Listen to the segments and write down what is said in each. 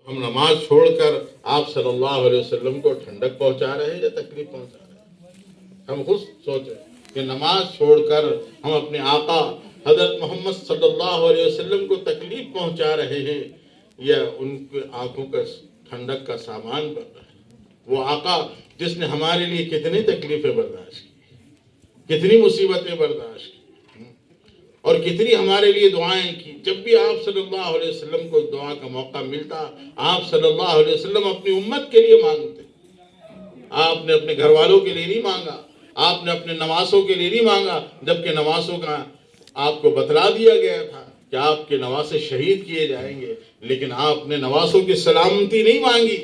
ہم نماز چھوڑ کر آپ صلی اللہ علیہ وسلم کو ٹھنڈک پہنچا رہے ہیں یا تکلیف پہنچا رہے ہیں؟ ہم خود سوچیں کہ نماز چھوڑ کر ہم اپنے آقا حضرت محمد صلی اللہ علیہ وسلم کو تکلیف پہنچا رہے ہیں یا ان کی آنکھوں کا ٹھنڈک کا سامان بن رہا ہے۔ وہ آقا جس نے ہمارے لیے کتنی تکلیفیں برداشت کی، کتنی مصیبتیں برداشت کی اور کتنی ہمارے لیے دعائیں کی۔ جب بھی آپ صلی اللہ علیہ وسلم کو دعا کا موقع ملتا، آپ صلی اللہ علیہ وسلم اپنی امت کے لیے مانگتے۔ آپ نے اپنے گھر والوں کے لیے نہیں مانگا، آپ نے اپنے نواسوں کے لیے نہیں مانگا، جبکہ نواسوں کا آپ کو بتلا دیا گیا تھا کہ آپ کے نواسے شہید کیے جائیں گے، لیکن آپ نے نواسوں کی سلامتی نہیں مانگی،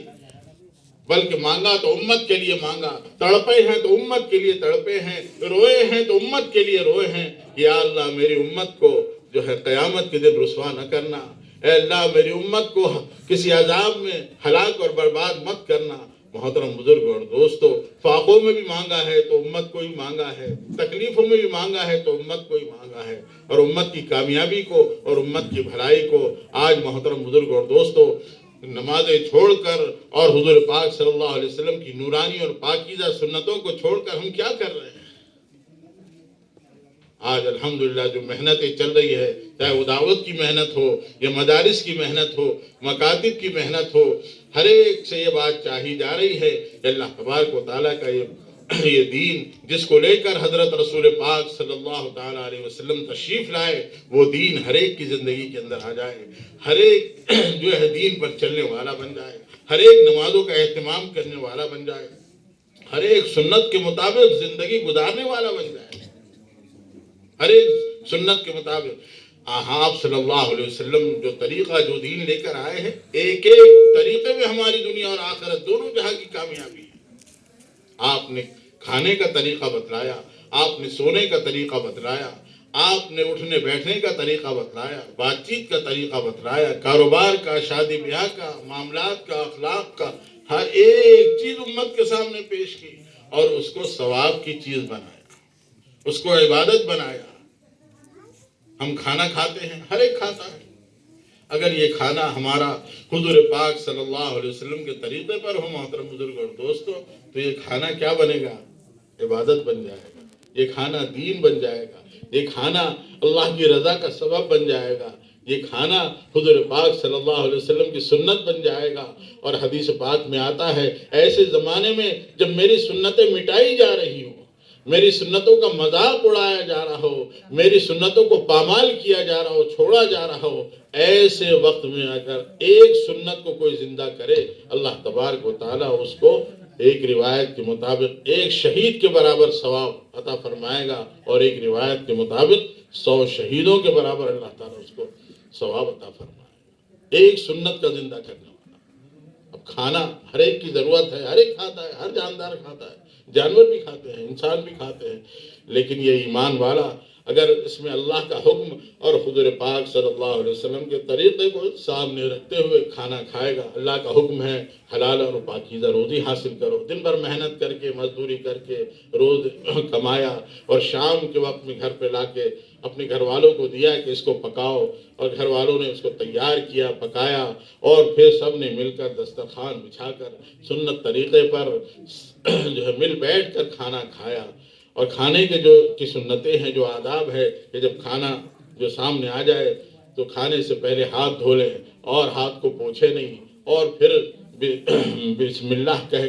بلکہ مانگا تو امت کے لیے مانگا۔ تڑپے ہیں تو امت کے لیے تڑپے ہیں، روئے ہیں تو امت کے لیے روئے ہیں کہ یا اللہ میری امت کو جو ہے قیامت کے دن رسوا نہ کرنا، اے اللہ میری امت کو کسی عذاب میں ہلاک اور برباد مت کرنا۔ محترم بزرگ اور دوستو، فاقوں میں بھی مانگا ہے تو امت کو ہی مانگا ہے، تکلیفوں میں بھی مانگا ہے تو امت کو ہی مانگا ہے، اور امت کی کامیابی کو اور امت کی بھلائی کو آج محترم بزرگ اور دوستو نمازیں چھوڑ کر اور حضور پاک صلی اللہ علیہ وسلم کی نورانی اور پاکیزہ سنتوں کو چھوڑ کر ہم کیا کر رہے ہیں؟ آج الحمدللہ جو محنتیں چل رہی ہے، چاہے وہ دعوت کی محنت ہو یا مدارس کی محنت ہو، مکاتب کی محنت ہو، ہر ایک سے یہ بات چاہی جا رہی ہے کہ اللہ تبارک و تعالیٰ کا یہ دین جس کو لے کر حضرت رسول پاک صلی اللہ تعالیٰ علیہ وسلم تشریف لائے، وہ دین ہر ایک کی زندگی کے اندر آ جائے، ہر ایک جو ہے دین پر چلنے والا بن جائے، ہر ایک نمازوں کا اہتمام کرنے والا بن جائے، ہر ایک سنت کے مطابق زندگی گزارنے والا بن جائے، ہر ایک سنت کے مطابق۔ آپ صلی اللہ علیہ وسلم جو طریقہ جو دین لے کر آئے ہیں، ایک ایک طریقے میں ہماری دنیا اور آخرت دونوں جہاں کی کامیابی ہے۔ آپ نے کھانے کا طریقہ بتلایا، آپ نے سونے کا طریقہ بتلایا، آپ نے اٹھنے بیٹھنے کا طریقہ بتلایا، بات چیت کا طریقہ بتلایا، کاروبار کا، شادی بیاہ کا، معاملات کا، اخلاق کا، ہر ایک چیز امت کے سامنے پیش کی اور اس کو ثواب کی چیز بنایا، اس کو عبادت بنایا۔ ہم کھانا کھاتے ہیں، ہر ایک کھاتا ہے، اگر یہ کھانا ہمارا حضور پاک صلی اللہ علیہ وسلم کے طریقے پر ہو محترم بزرگ اور دوستو، تو یہ کھانا کیا بنے گا؟ عبادت بن جائے گا، یہ کھانا دین بن جائے گا، یہ کھانا اللہ کی رضا کا سبب بن جائے گا، یہ کھانا حضور پاک صلی اللہ علیہ وسلم کی سنت بن جائے گا۔ اور حدیث پاک میں آتا ہے ایسے زمانے میں جب میری سنتیں مٹائی جا رہی ہوں، میری سنتوں کا مذاق اڑایا جا رہا ہو، میری سنتوں کو پامال کیا جا رہا ہو، چھوڑا جا رہا ہو، ایسے وقت میں اگر ایک سنت کو کوئی زندہ کرے، اللہ تبارک و تعالیٰ اس کو ایک روایت کے مطابق ایک شہید کے برابر ثواب عطا فرمائے گا، اور ایک روایت کے مطابق 100 شہیدوں کے برابر اللہ تعالیٰ اس کو ثواب عطا فرمائے گا، ایک سنت کا زندہ کرنے والا۔ اب کھانا ہر ایک کی ضرورت ہے، ہر ایک کھاتا ہے، ہر جاندار کھاتا ہے، جانور بھی کھاتے ہیں، انسان بھی کھاتے ہیں، لیکن یہ ایمان والا اگر اس میں اللہ کا حکم اور حضور پاک صلی اللہ علیہ وسلم کے طریقے کو سامنے رکھتے ہوئے کھانا کھائے گا۔ اللہ کا حکم ہے حلال اور پاکیزہ روزی حاصل کرو، دن بھر محنت کر کے مزدوری کر کے روز کمایا اور شام کے وقت میں گھر پہ لا کے اپنے گھر والوں کو دیا کہ اس کو پکاؤ، اور گھر والوں نے اس کو تیار کیا، پکایا، اور پھر سب نے مل کر دسترخوان بچھا کر سنت طریقے پر جو ہے مل بیٹھ کر کھانا کھایا۔ اور کھانے کے جو کی سنتیں ہیں، جو آداب ہے کہ جب کھانا جو سامنے آ جائے تو کھانے سے پہلے ہاتھ دھو لیں اور ہاتھ کو پوچھے نہیں، اور پھر بسم اللہ کہہ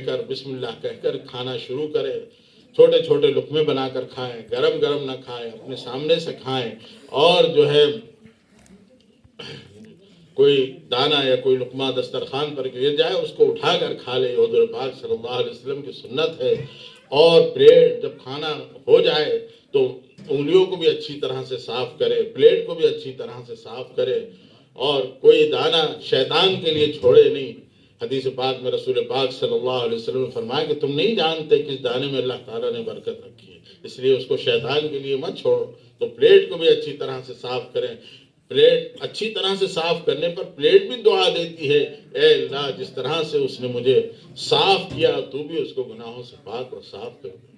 کر کھانا شروع کریں، چھوٹے چھوٹے لقمے بنا کر کھائیں، گرم گرم نہ کھائیں، اپنے سامنے سے کھائیں، اور جو ہے کوئی دانہ یا کوئی لقمہ دسترخوان پر گر جائے اس کو اٹھا کر کھا لے، حضور پاک صلی اللہ علیہ وسلم کی سنت ہے۔ اور پلیٹ جب کھانا ہو جائے تو انگلیوں کو بھی اچھی طرح سے صاف کرے، پلیٹ کو بھی اچھی طرح سے صاف کرے، اور کوئی دانہ شیطان کے لیے چھوڑے نہیں۔ حدیث پاک میں رسول پاک صلی اللہ علیہ وسلم نے فرمایا کہ تم نہیں جانتے کس دانے میں اللہ تعالیٰ نے برکت رکھی ہے، اس لیے اس کو شیطان کے لیے مت چھوڑو۔ تو پلیٹ کو بھی اچھی طرح سے صاف کریں۔ پلیٹ اچھی طرح سے صاف کرنے پر پلیٹ بھی دعا دیتی ہے، اے اللہ جس طرح سے اس نے مجھے صاف کیا تو بھی اس کو گناہوں سے پاک اور صاف کر دے۔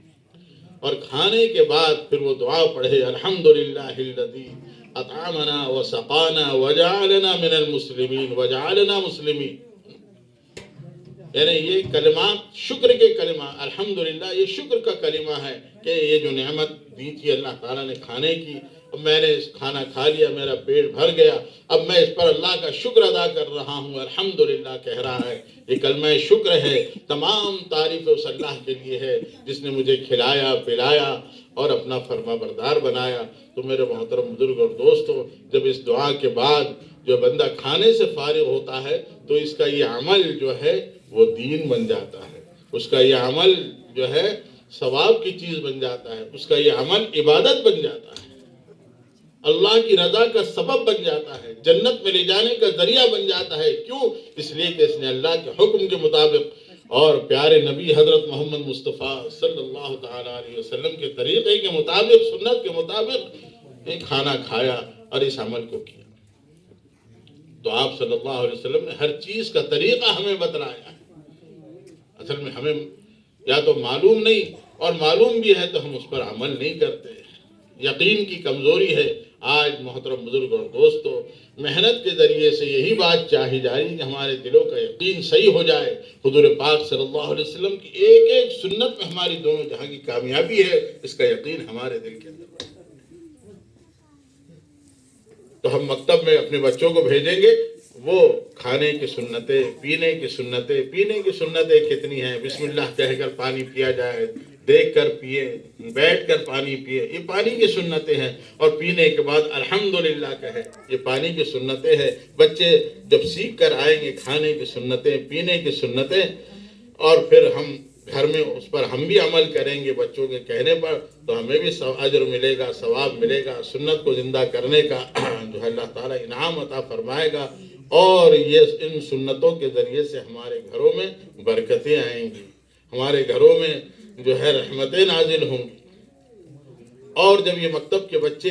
اور کھانے کے بعد پھر وہ دعا پڑھے، الحمدللہ الذی اطعمنا وسقانا وجعلنا من المسلمین وجعلنا مسلمین۔ یعنی یہ کلمات شکر کے کلمہ، الحمدللہ یہ شکر کا کلمہ ہے کہ یہ جو نعمت دی تھی اللہ تعالیٰ نے کھانے کی، اب میں نے کھانا کھا لیا، میرا پیٹ بھر گیا، اب میں اس پر اللہ کا شکر ادا کر رہا ہوں، الحمدللہ کہہ رہا ہے۔ یہ کلمہ شکر ہے، تمام تعریف اس اللہ کے لیے ہے جس نے مجھے کھلایا پلایا اور اپنا فرما بردار بنایا۔ تو میرے محترم بزرگ اور دوستو، جب اس دعا کے بعد جو بندہ کھانے سے فارغ ہوتا ہے تو اس کا یہ عمل جو ہے وہ دین بن جاتا ہے، اس کا یہ عمل جو ہے ثواب کی چیز بن جاتا ہے، اس کا یہ عمل عبادت بن جاتا ہے، اللہ کی رضا کا سبب بن جاتا ہے، جنت میں لے جانے کا ذریعہ بن جاتا ہے۔ کیوں؟ اس لیے کہ اس نے اللہ کے حکم کے مطابق اور پیارے نبی حضرت محمد مصطفیٰ صلی اللہ تعالیٰ علیہ وسلم کے طریقے کے مطابق، سنت کے مطابق ایک کھانا کھایا اور اس عمل کو کیا۔ تو آپ صلی اللہ علیہ وسلم نے ہر چیز کا طریقہ ہمیں بتلایا ہے۔ اصل میں ہمیں یا تو معلوم نہیں، اور معلوم بھی ہے تو ہم اس پر عمل نہیں کرتے، یقین کی کمزوری ہے۔ آج محترم بزرگ اور دوستو، محنت کے ذریعے سے یہی بات چاہی جا رہی ہے کہ ہمارے دلوں کا یقین صحیح ہو جائے۔ حضور پاک صلی اللہ علیہ وسلم کی ایک ایک سنت میں ہماری دونوں جہاں کی کامیابی ہے، اس کا یقین ہمارے دل کے اندر۔ تو ہم مکتب میں اپنے بچوں کو بھیجیں گے، وہ کھانے کی سنتیں، پینے کی سنتیں، پینے کی سنتیں کتنی ہیں؟ بسم اللہ کہہ کر پانی پیا جائے، دیکھ کر پیے، بیٹھ کر پانی پیے، یہ پانی کی سنتیں ہیں۔ اور پینے کے بعد الحمدللہ کہے، یہ پانی کی سنتیں ہیں۔ بچے جب سیکھ کر آئیں گے کھانے کی سنتیں، پینے کی سنتیں، اور پھر ہم گھر میں اس پر ہم بھی عمل کریں گے بچوں کے کہنے پر، تو ہمیں بھی اجر ملے گا، ثواب ملے گا، سنت کو زندہ کرنے کا جو ہے اللہ تعالیٰ انعام عطا فرمائے گا، اور یہ ان سنتوں کے ذریعے سے ہمارے گھروں میں برکتیں آئیں گی، ہمارے گھروں میں جو ہے رحمتیں نازل ہوں گی۔ اور جب یہ مکتب کے بچے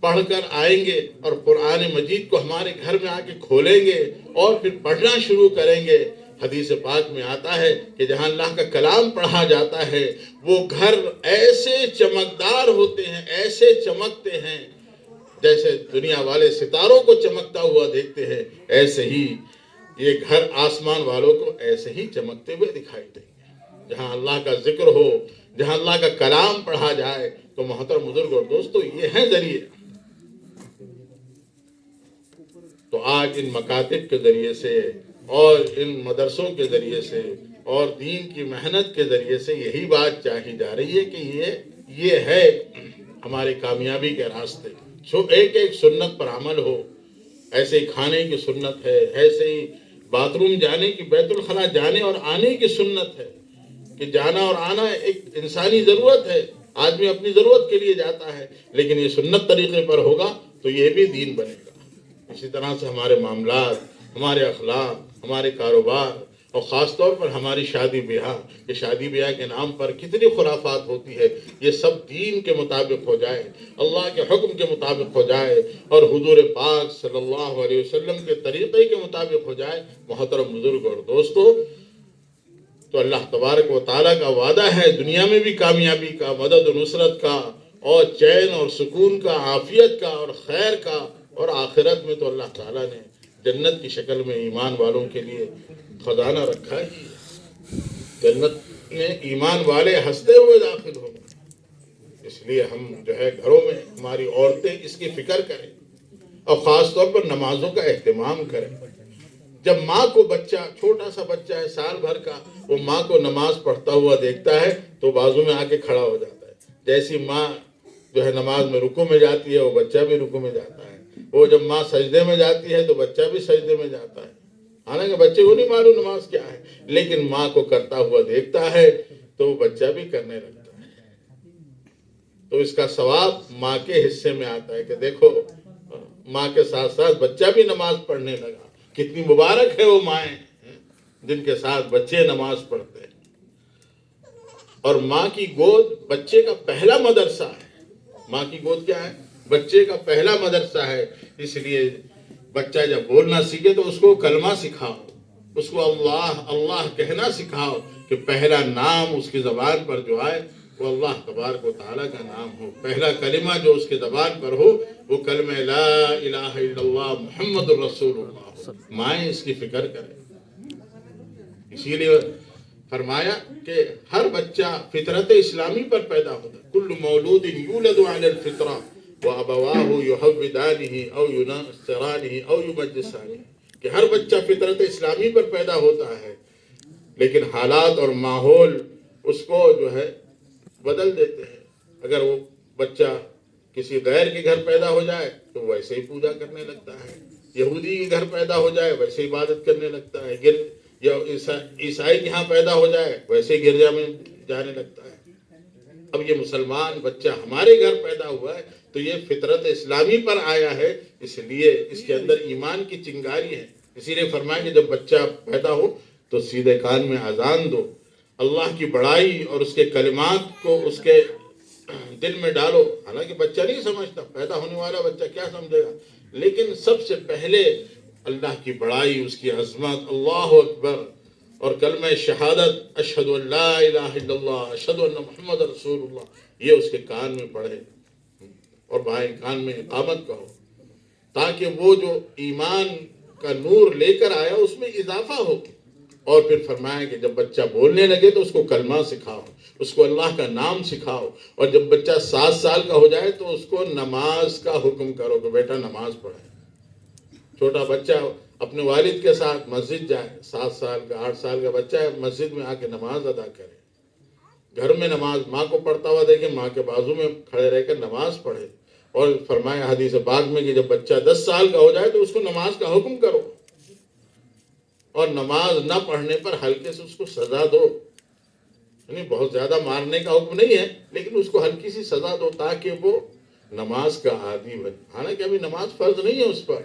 پڑھ کر آئیں گے اور قرآن مجید کو ہمارے گھر میں آ کے کھولیں گے اور پھر پڑھنا شروع کریں گے، حدیث پاک میں آتا ہے کہ جہاں اللہ کا کلام پڑھا جاتا ہے وہ گھر ایسے چمکدار ہوتے ہیں، ایسے چمکتے ہیں جیسے دنیا والے ستاروں کو چمکتا ہوا دیکھتے ہیں، ایسے ہی یہ گھر آسمان والوں کو ایسے ہی چمکتے ہوئے دکھائی دیں گے۔ جہاں اللہ کا ذکر ہو، جہاں اللہ کا کلام پڑھا جائے، تو محترم بزرگ اور دوستو یہ ہیں ذریعے۔ تو آج ان مکاتب کے ذریعے سے اور ان مدرسوں کے ذریعے سے اور دین کی محنت کے ذریعے سے یہی بات چاہی جا رہی ہے کہ یہ ہے ہماری کامیابی کے راستے۔ ایک ایک سنت پر عمل ہو، ایسے ہی کھانے کی سنت ہے، ایسے ہی باتھ روم جانے کی، بیت الخلاء جانے اور آنے کی سنت ہے کہ جانا اور آنا ایک انسانی ضرورت ہے، آدمی اپنی ضرورت کے لیے جاتا ہے، لیکن یہ سنت طریقے پر ہوگا تو یہ بھی دین بنے گا۔ اسی طرح سے ہمارے معاملات، ہمارے اخلاق، ہمارے کاروبار، اور خاص طور پر ہماری شادی بیاہ، یہ شادی بیاہ کے نام پر کتنی خرافات ہوتی ہے، یہ سب دین کے مطابق ہو جائے، اللہ کے حکم کے مطابق ہو جائے، اور حضور پاک صلی اللہ علیہ وسلم کے طریقے کے مطابق ہو جائے۔ محترم بزرگ اور دوستو، تو اللہ تبارک و تعالیٰ کا وعدہ ہے دنیا میں بھی کامیابی کا، مدد و نصرت کا، اور چین اور سکون کا، عافیت کا اور خیر کا، اور آخرت میں تو اللہ تعالیٰ نے جنت کی شکل میں ایمان والوں کے لیے خزانہ رکھا ہی ہے۔ جنت میں ایمان والے ہنستے ہوئے داخل ہوں گے۔ اس لیے ہم جو ہے گھروں میں ہماری عورتیں اس کی فکر کریں، اور خاص طور پر نمازوں کا اہتمام کریں۔ جب ماں کو بچہ، چھوٹا سا بچہ ہے سال بھر کا، وہ ماں کو نماز پڑھتا ہوا دیکھتا ہے تو بازو میں آ کے کھڑا ہو جاتا ہے۔ جیسی ماں جو ہے نماز میں رکوع میں جاتی ہے، وہ بچہ بھی رکوع میں جاتا ہے۔ وہ جب ماں سجدے میں جاتی ہے تو بچہ بھی سجدے میں جاتا ہے۔ حالانکہ بچے کو نہیں معلوم نماز کیا ہے، لیکن ماں کو کرتا ہوا دیکھتا ہے تو وہ بچہ بھی کرنے لگتا ہے۔ تو اس کا ثواب ماں کے حصے میں آتا ہے کہ دیکھو ماں کے ساتھ ساتھ بچہ بھی نماز پڑھنے لگا۔ کتنی مبارک ہے وہ مائیں جن کے ساتھ بچے نماز پڑھتے ہیں۔ اور ماں کی گود بچے کا پہلا مدرسہ ہے۔ ماں کی گود کیا ہے؟ بچے کا پہلا مدرسہ ہے۔ اس لیے بچہ جب بولنا سیکھے تو اس کو کلمہ سکھاؤ، اس کو اللہ اللہ کہنا سکھاؤ، کہ پہلا نام اس کی زبان پر جو آئے وہ اللہ تبارک و تعالیٰ کا نام ہو۔ پہلا کلمہ جو اس کی زبان پر ہو وہ کلمہ لا الہ الا اللہ محمد الرسول اللہ ہو۔ مائیں اس کی فکر کریں، اسی لیے فرمایا کہ ہر بچہ فطرت اسلامی پر پیدا ہوتا ہے. کل مولود یولد علی الفطرہ وابواہ یحودانہ او ینصرانہ او یمجسانہ، کہ ہر بچہ فطرت اسلامی پر پیدا ہوتا ہے، لیکن حالات اور ماحول اس کو جو ہے بدل دیتے ہیں. اگر وہ بچہ کسی غیر کے گھر پیدا ہو جائے تو ویسے ہی پوجا کرنے لگتا ہے، یہودی کے گھر پیدا ہو جائے ویسے ہی عبادت کرنے لگتا ہے، یا عیسائی کے ہاں پیدا ہو جائے ویسے ہی گرجا میں جانے لگتا ہے. اب یہ مسلمان بچہ ہمارے گھر پیدا ہوا ہے تو یہ فطرت اسلامی پر آیا ہے، اس لیے اس کے اندر ایمان کی چنگاری ہے. اسی لیے فرمایا کہ جب بچہ پیدا ہو تو سیدھے کان میں اذان دو، اللہ کی بڑائی اور اس کے کلمات کو اس کے دل میں ڈالو. حالانکہ بچہ نہیں سمجھتا، پیدا ہونے والا بچہ کیا سمجھے گا، لیکن سب سے پہلے اللہ کی بڑائی، اس کی عظمت، اللہ اکبر اور کلمہ شہادت اشہد ان لا الہ الا اللہ اشہد ان محمد رسول اللہ، یہ اس کے کان میں پڑھے اور بائیں کان میں اقامت کہو، تاکہ وہ جو ایمان کا نور لے کر آیا اس میں اضافہ ہو. اور پھر فرمایا کہ جب بچہ بولنے لگے تو اس کو کلمہ سکھاؤ، اس کو اللہ کا نام سکھاؤ، اور جب بچہ 7 سال کا ہو جائے تو اس کو نماز کا حکم کرو کہ بیٹا نماز پڑھے. چھوٹا بچہ اپنے والد کے ساتھ مسجد جائے، 7 سال کا 8 سال کا بچہ ہے، مسجد میں آ کے نماز ادا کرے. گھر میں نماز ماں کو پڑھتا ہوا دیکھے، ماں کے بازو میں کھڑے رہ کر نماز پڑھے. اور فرمایا حدیث پاک میں کہ جب بچہ 10 سال کا ہو جائے تو اس کو نماز کا حکم کرو، اور نماز نہ پڑھنے پر ہلکے سے اس کو سزا دو. یعنی بہت زیادہ مارنے کا حکم نہیں ہے، لیکن اس کو ہلکی سی سزا دو تاکہ وہ نماز کا عادی بنے. حالانکہ ابھی نماز فرض نہیں ہے اس پر،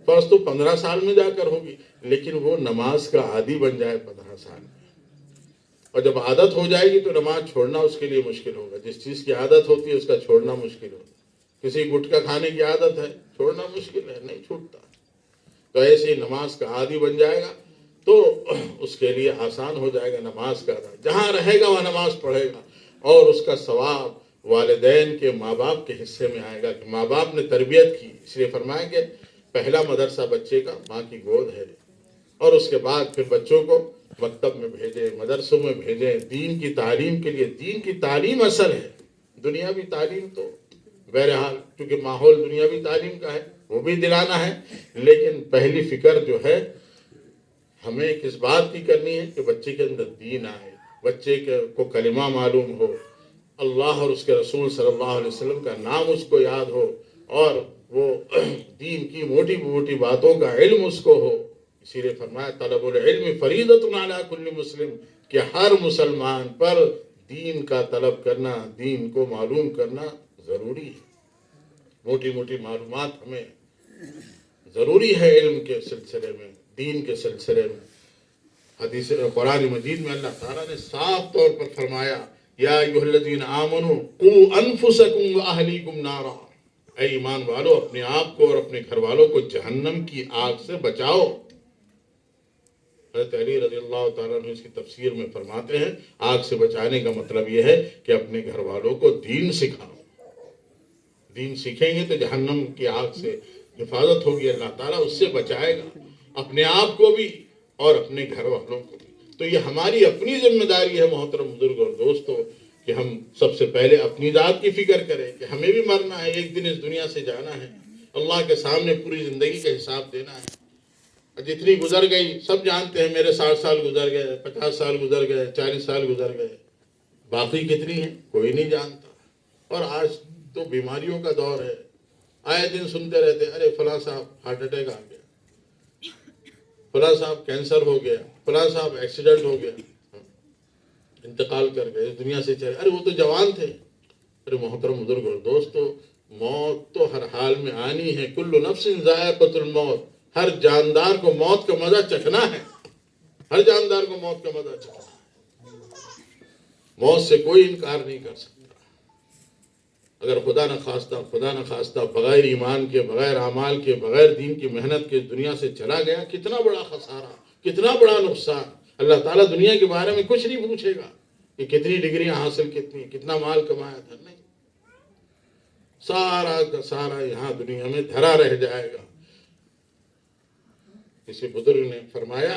فرض تو 15 سال میں جا کر ہوگی، لیکن وہ نماز کا عادی بن جائے 15 سال میں. اور جب عادت ہو جائے گی تو نماز چھوڑنا اس کے لیے مشکل ہوگا. جس چیز کی عادت ہوتی ہے اس کا چھوڑنا مشکل ہوگا. کسی گٹکا کھانے کی عادت ہے، چھوڑنا مشکل ہے، نہیں چھوٹتا. تو ایسے ہی نماز کا عادی بن جائے گا تو اس کے لیے آسان ہو جائے گا نماز کا ادا. جہاں رہے گا وہ نماز پڑھے گا، اور اس کا ثواب والدین کے ماں باپ کے حصے میں آئے گا کہ ماں باپ نے تربیت کی. اس لیے فرمایا کہ پہلا مدرسہ بچے کا ماں کی گود ہے، اور اس کے بعد پھر بچوں کو مکتب میں بھیجیں، مدرسوں میں بھیجیں دین کی تعلیم کے لیے. دین کی تعلیم اصل ہے، دنیاوی تعلیم تو بہرحال کیونکہ ماحول دنیاوی تعلیم کا ہے وہ بھی دلانا ہے، لیکن پہلی فکر جو ہے ہمیں کس بات کی کرنی ہے کہ بچے کے اندر دین آئے، بچے کو کلمہ معلوم ہو، اللہ اور اس کے رسول صلی اللہ علیہ وسلم کا نام اس کو یاد ہو، اور وہ دین کی موٹی موٹی باتوں کا علم اس کو ہو. اسی لیے فرمایا طلب العلم فریضۃ علی کل مسلم، کہ ہر مسلمان پر دین کا طلب کرنا، دین کو معلوم کرنا ضروری ہے. موٹی موٹی معلومات ہمیں ضروری ہے علم کے سلسلے میں، دین کے سلسلے میں. حدیث قرآن مجید میں اللہ تعالیٰ نے صاف طور پر فرمایا یا ایھا الذین آمنوا قوا انفسکم واہلیکم نارا، اے ایمان والو اپنے آپ کو اور اپنے گھر والوں کو جہنم کی آگ سے بچاؤ. حضرت علی رضی اللہ تعالیٰ عنہ اس کی تفسیر میں فرماتے ہیں آگ سے بچانے کا مطلب یہ ہے کہ اپنے گھر والوں کو دین سکھاؤ. دین سیکھیں گے تو جہنم کی آگ سے حفاظت ہوگی، اللہ تعالیٰ اس سے بچائے گا اپنے آپ کو بھی اور اپنے گھر والوں کو بھی. تو یہ ہماری اپنی ذمہ داری ہے محترم بزرگ اور دوستو کہ ہم سب سے پہلے اپنی ذات کی فکر کریں کہ ہمیں بھی مرنا ہے، ایک دن اس دنیا سے جانا ہے، اللہ کے سامنے پوری زندگی کا حساب دینا ہے. جتنی گزر گئی سب جانتے ہیں، میرے 60 سال گزر گئے، 50 سال گزر گئے، 40 سال گزر گئے، باقی کتنی ہیں کوئی نہیں جانتا. اور آج تو بیماریوں کا دور ہے، آئے دن سنتے رہتے ہیں ارے فلاں صاحب ہارٹ اٹیک آ گیا، فلاں صاحب کینسر ہو گیا، فلاں صاحب ایکسیڈنٹ ہو گیا، انتقال کر گئے، اس دنیا سے چلے. ارے وہ تو جوان تھے. ارے محترم بزرگ اور دوستو موت تو ہر حال میں آنی ہے. کل نفس ذائقۃ الموت، ہر جاندار کو موت کا مزہ چکھنا ہے، ہر جاندار کو موت کا مزہ چکھنا ہے. موت سے کوئی انکار نہیں کر سکتا. اگر خدا نہ خواستہ بغیر ایمان کے، بغیر اعمال کے، بغیر دین کی محنت کے دنیا سے چلا گیا، کتنا بڑا خسارہ، کتنا بڑا نقصان. اللہ تعالیٰ دنیا کے بارے میں کچھ نہیں پوچھے گا کہ کتنی ڈگریاں حاصل، کتنا مال کمایا تھا، نہیں. سارا کا سارا یہاں دنیا میں دھرا رہ جائے گا. کسی بزرگ نے فرمایا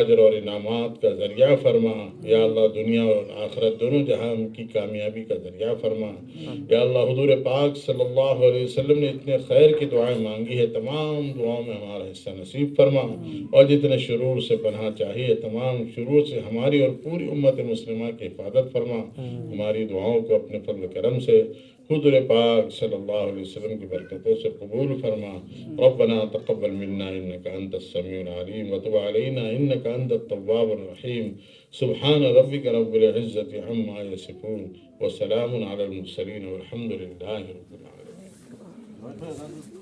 اجر اور انعامات کا ذریعہ فرما یا اللہ، دنیا اور آخرت دونوں جہان کی کامیابی کا ذریعہ فرما یا اللہ۔ حضور پاک صلی اللہ علیہ وسلم نے اتنے خیر کی دعائیں مانگی ہے، تمام دعاؤں میں ہمارا حصہ نصیب فرما، اور جتنے شرور سے پناہ چاہیے تمام شرور سے ہماری اور پوری امت مسلمہ کی حفاظت فرما۔ ہماری دعاؤں کو اپنے فضل و کرم سے حضور پاک صلی اللہ علیہ وسلم کی برکتوں سے قبول فرما۔ ربنا تقبل منا انك انت السميع العليم وتب علينا انك انت التواب الرحيم۔ سبحان ربك رب العزة عما يصفون وسلام على المرسلين والحمد لله رب العالمين۔